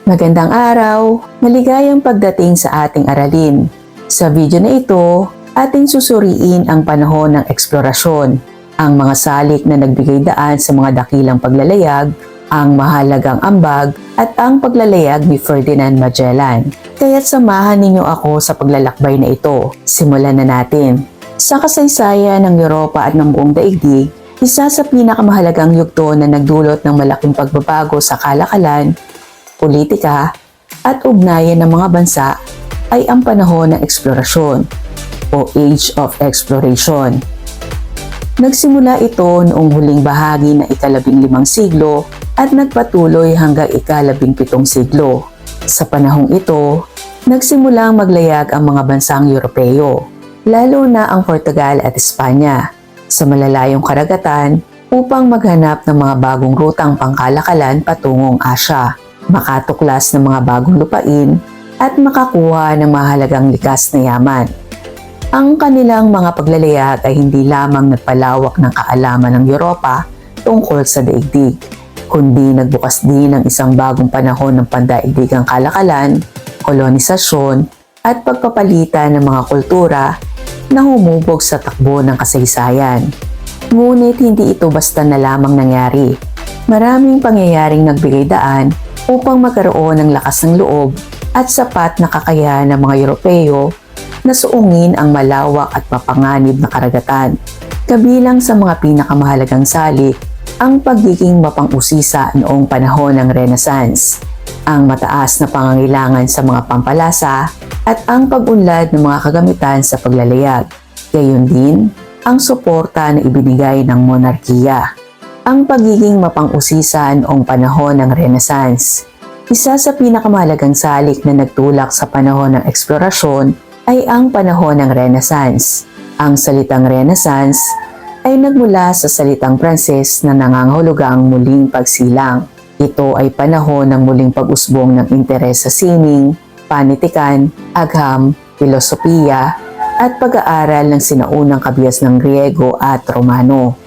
Magandang araw! Maligayang pagdating sa ating aralin. Sa video na ito, ating susuriin ang panahon ng eksplorasyon, ang mga salik na nagbigay daan sa mga dakilang paglalayag, ang mahalagang ambag at ang paglalayag ni Ferdinand Magellan. Kaya't samahan ninyo ako sa paglalakbay na ito. Simulan na natin. Sa kasaysayan ng Europa at ng buong daigdig, isa sa pinakamahalagang yugto na nagdulot ng malaking pagbabago sa kalakalan, politika at ugnayan ng mga bansa ay ang panahon ng eksplorasyon o Age of Exploration. Nagsimula ito noong huling bahagi ng ika-15 siglo at nagpatuloy hanggang ika-17 siglo. Sa panahong ito, nagsimulang maglayag ang mga bansang Europeo, lalo na ang Portugal at Espanya, sa malalayong karagatan upang maghanap ng mga bagong rutang pangkalakalan patungong Asya, makatuklas ng mga bagong lupain at makakuha ng mahalagang likas na yaman. Ang kanilang mga paglalayag ay hindi lamang nagpalawak ng kaalaman ng Europa tungkol sa daigdig, kundi nagbukas din ng isang bagong panahon ng pandaigdigang kalakalan, kolonisasyon at pagpapalitan ng mga kultura na humubog sa takbo ng kasaysayan. Ngunit hindi ito basta na lamang nangyari. Maraming pangyayaring nagbigay daan upang magkaroon ng lakas ng loob at sapat na kakayahan ng mga Europeo na suungin ang malawak at mapanganib na karagatan. Kabilang sa mga pinakamahalagang salik, ang pagiging mapang-usisa noong panahon ng Renaissance, ang mataas na pangangailangan sa mga pampalasa at ang pag-unlad ng mga kagamitan sa paglalayag. Gayon din ang suporta na ibinigay ng monarkiya. Ang pagiging mapang-usisa noong panahon ng Renaissance. Isa sa pinakamahalagang salik na nagtulak sa panahon ng eksplorasyon ay ang panahon ng Renaissance. Ang salitang Renaissance ay nagmula sa salitang Pranses na nangangahulugang muling pagsilang. Ito ay panahon ng muling pag-usbong ng interes sa sining, panitikan, agham, filosofiya, at pag-aaral ng sinaunang kabias ng Griego at Romano.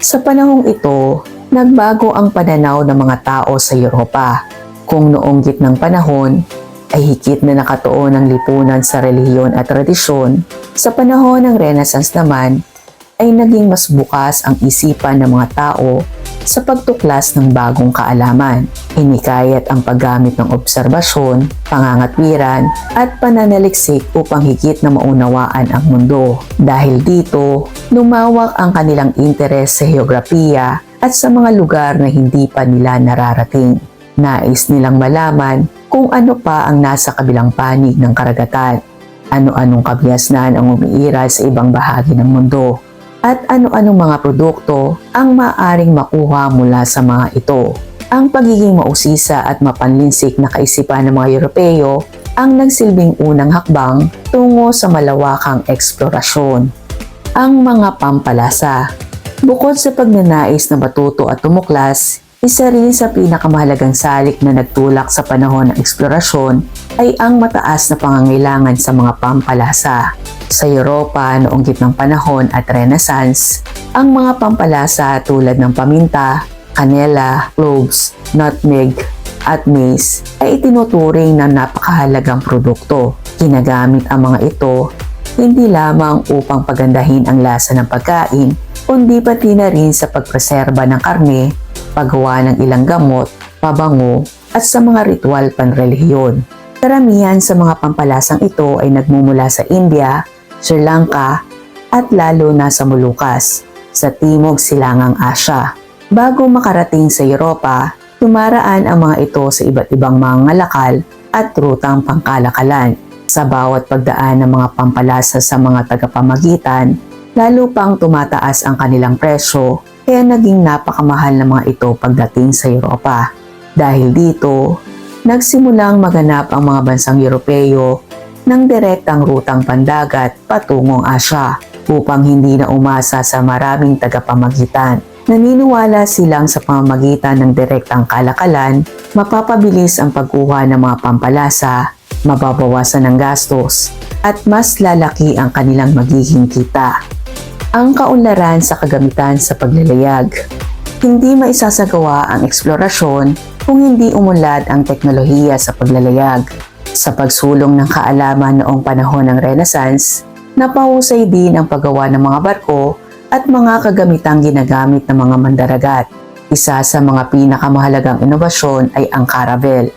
Sa panahong ito, nagbago ang pananaw ng mga tao sa Europa. Kung noong gitnang panahon ay higit na nakatuon ang lipunan sa relihiyon at tradisyon, sa panahon ng Renaissance naman ay naging mas bukas ang isipan ng mga tao sa pagtuklas ng bagong kaalaman. Hinikayat ang paggamit ng obserbasyon, pangangatwiran at pananaliksik upang higit na maunawaan ang mundo. Dahil dito, lumawak ang kanilang interes sa heograpiya at sa mga lugar na hindi pa nila nararating. Nais nilang malaman kung ano pa ang nasa kabilang panig ng karagatan, ano-anong kabiasnan ang umiiral sa ibang bahagi ng mundo, at ano-anong mga produkto ang maaaring makuha mula sa mga ito. Ang pagiging mausisa at mapanlinsik na kaisipan ng mga Europeo ang nagsilbing unang hakbang tungo sa malawakang eksplorasyon. Ang mga pampalasa. Bukod sa pagnanais na matuto at tumuklas, isa rin sa pinakamahalagang salik na nagtulak sa panahon ng eksplorasyon ay ang mataas na pangangailangan sa mga pampalasa. Sa Europa noong gitnang panahon at Renaissance, ang mga pampalasa tulad ng paminta, kanela, cloves, nutmeg at mace ay itinuturing na napakahalagang produkto. Ginagamit ang mga ito hindi lamang upang pagandahin ang lasa ng pagkain, kundi pati na rin sa pagpreserba ng karne, paggawa ng ilang gamot, pabango at sa mga ritual panrelihiyon. Karamihan sa mga pampalasang ito ay nagmumula sa India, Sri Lanka at lalo na sa Molucas, sa Timog Silangang Asya. Bago makarating sa Europa, tumaraan ang mga ito sa iba't ibang mga ngalakal at rutang pangkalakalan. Sa bawat pagdaan ng mga pampalasa sa mga tagapamagitan, lalo pang tumataas ang kanilang presyo, kaya naging napakamahal na mga ito pagdating sa Europa. Dahil dito, nagsimulang maganap ang mga bansang Europeo ng direktang rutang pandagat patungong Asya upang hindi na umasa sa maraming tagapamagitan. Naniniwala silang sa pamamagitan ng direktang kalakalan, mapapabilis ang pagkuha ng mga pampalasa, mababawasan ang gastos, at mas lalaki ang kanilang magiging kita. Ang kaunlaran sa kagamitan sa paglalayag. Hindi maisasagawa ang eksplorasyon kung hindi umunlad ang teknolohiya sa paglalayag. Sa pagsulong ng kaalaman noong panahon ng Renaissance, napahusay din ang paggawa ng mga barko at mga kagamitang ginagamit ng mga mandaragat. Isa sa mga pinakamahalagang inobasyon ay ang caravel,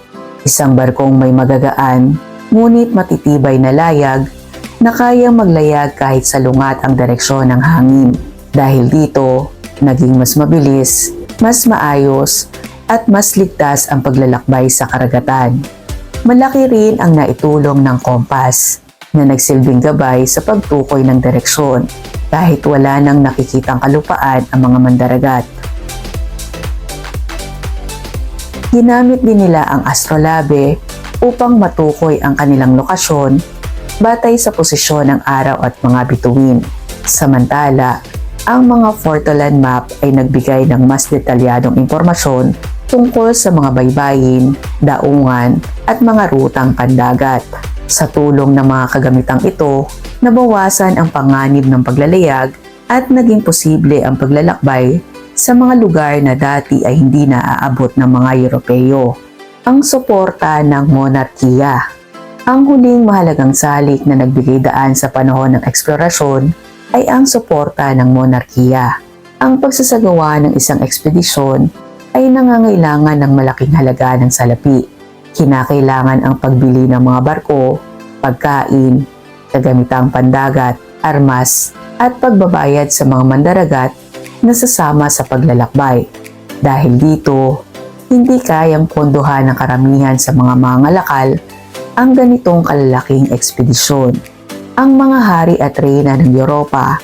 isang barkong may magagaan ngunit matitibay na layag na kayang maglayag kahit salungat ang direksyon ng hangin. Dahil dito, naging mas mabilis, mas maayos at mas ligtas ang paglalakbay sa karagatan. Malaki rin ang naitulong ng kompas na nagsilbing gabay sa pagtukoy ng direksyon kahit wala nang nakikitang kalupaan ang mga mandaragat. Ginamit din nila ang astrolabe upang matukoy ang kanilang lokasyon batay sa posisyon ng araw at mga bituin. Samantala, ang mga Fortoland map ay nagbigay ng mas detalyadong impormasyon tungkol sa mga baybayin, daungan at mga rutang pandagat. Sa tulong ng mga kagamitang ito, nabawasan ang panganib ng paglalayag at naging posible ang paglalakbay sa mga lugar na dati ay hindi naaabot ng mga Europeo. Ang suporta ng monarkiya. Ang huling mahalagang salik na nagbigay daan sa panahon ng eksplorasyon ay ang suporta ng monarkiya. Ang pagsasagawa ng isang ekspedisyon ay nangangailangan ng malaking halaga ng salapi. Kinakailangan ang pagbili ng mga barko, pagkain, kagamitang pandagat, armas, at pagbabayad sa mga mandaragat na sasama sa paglalakbay. Dahil dito, hindi kayang pondohan ng karamihan sa mga mangangalakal ang ganitong kalalaking ekspedisyon. Ang mga hari at reyna ng Europa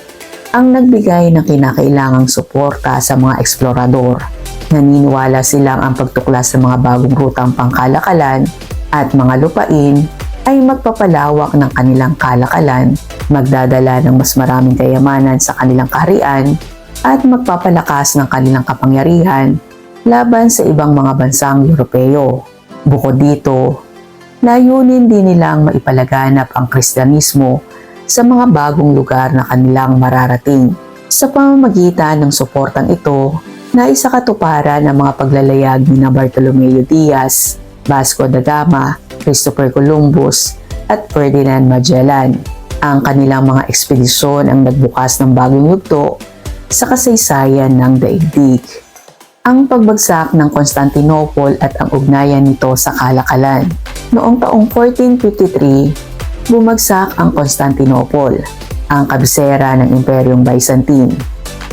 ang nagbigay ng kinakailangang suporta sa mga eksplorador. Naniniwala silang ang pagtuklas ng mga bagong rutang pangkalakalan at mga lupain ay magpapalawak ng kanilang kalakalan, magdadala ng mas maraming kayamanan sa kanilang kaharian at magpapalakas ng kanilang kapangyarihan laban sa ibang mga bansang Europeo. Bukod dito, layunin din nilang maipalaganap ang Kristyanismo sa mga bagong lugar na kanilang mararating. Sa pamamagitan ng suportang ito, naisakatuparan ang mga paglalayag ni Bartolomeo Diaz, Vasco da Gama, Christopher Columbus at Ferdinand Magellan. Ang kanilang mga ekspedisyon ang nagbukas ng bagong yugto sa kasaysayan ng daigdig. Ang pagbagsak ng Constantinople at ang ugnayan nito sa kalakalan. Noong taong 1453, bumagsak ang Constantinople, ang kabisera ng Imperyong Byzantine.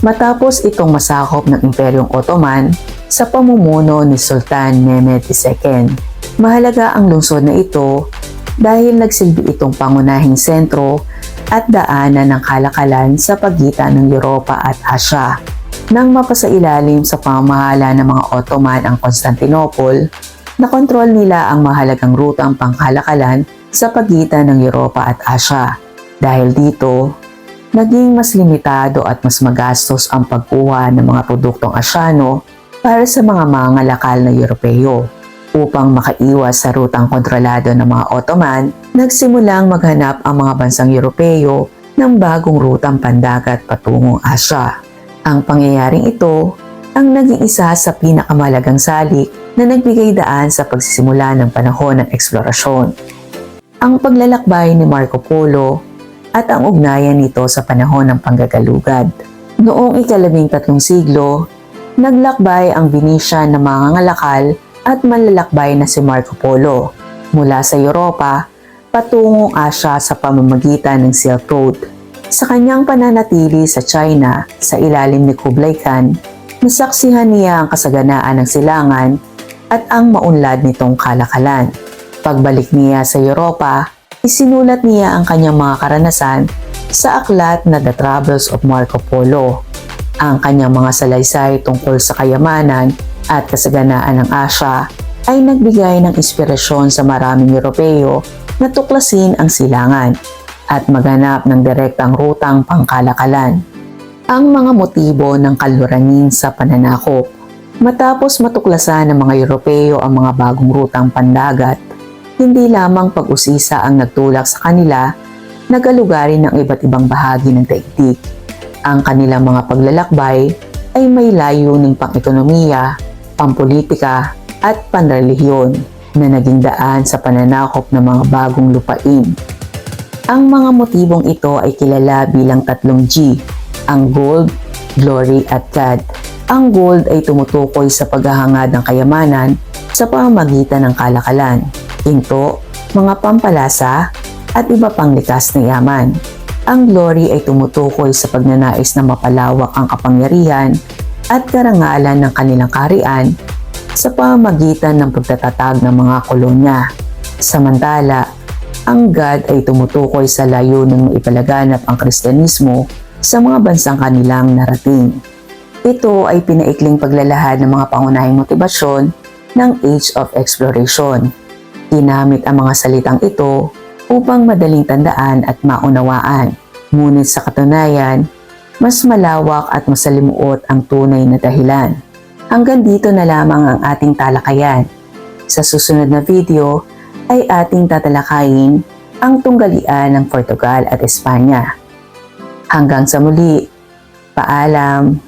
Matapos itong masakop ng Imperyong Ottoman sa pamumuno ni Sultan Mehmed II. Mahalaga ang lungsod na ito dahil nagsilbi itong pangunahing sentro at daanan ng kalakalan sa pagitan ng Europa at Asya. Nang mapasailalim sa pamamahala ng mga Ottoman ang Constantinople, nakontrol nila ang mahalagang rutang pangkalakalan sa pagitan ng Europa at Asya. Dahil dito, naging mas limitado at mas magastos ang pagkuha ng mga produktong Asyano para sa mga mangangalakal na Europeo. Upang makaiwas sa rutang kontrolado ng mga Ottoman, nagsimulang maghanap ang mga bansang Europeo ng bagong rutang pandagat patungong Asya. Ang pangyayaring ito ang naging isa sa pinakamahalagang salik na nagbigay daan sa pagsisimula ng panahon ng eksplorasyon. Ang paglalakbay ni Marco Polo at ang ugnayan nito sa panahon ng panggagalugad. Noong ika-13 siglo, naglakbay ang Venetian na mangangalakal at manlalakbay na si Marco Polo mula sa Europa patungong Asya sa pamamagitan ng Silk Road. Sa kanyang pananatili sa China sa ilalim ni Kublai Khan, nasaksihan niya ang kasaganaan ng silangan at ang maunlad nitong kalakalan. Pagbalik niya sa Europa, isinulat niya ang kanyang mga karanasan sa aklat na The Travels of Marco Polo. Ang kanyang mga salaysay tungkol sa kayamanan at kasaganaan ng Asya ay nagbigay ng inspirasyon sa maraming Europeo na tuklasin ang silangan at maghanap ng direktang rutang pangkalakalan. Ang mga motibo ng kaluranin sa pananakop. Matapos matuklasan ng mga Europeo ang mga bagong rutang pandagat, hindi lamang pag-usisa ang nagtulak sa kanila na galugarin ng iba't ibang bahagi ng daigdig. Ang kanilang mga paglalakbay ay may layuning pang-ekonomiya, pampolitika at panrelihiyon na naging daan sa pananakop ng mga bagong lupain. Ang mga motibong ito ay kilala bilang 3G, ang gold, glory at God. Ang gold ay tumutukoy sa paghahangad ng kayamanan sa pamamagitan ng kalakalan, ginto, mga pampalasa at iba pang likas na yaman. Ang glory ay tumutukoy sa pagnanais na mapalawak ang kapangyarihan at karangalan ng kanilang kaharian sa pamamagitan ng pagtatatag ng mga kolonya. Samantala, ang God ay tumutukoy sa layuning maipalaganap ang Kristyanismo sa mga bansang kanilang narating. Ito ay pinaikling paglalahad ng mga pangunahing motibasyon ng Age of Exploration. Ginamit ang mga salitang ito upang madaling tandaan at maunawaan. Ngunit sa katunayan, mas malawak at masalimuot ang tunay na dahilan. Hanggang dito na lamang ang ating talakayan. Sa susunod na video ay ating tatalakayin ang tunggalian ng Portugal at Espanya. Hanggang sa muli, paalam!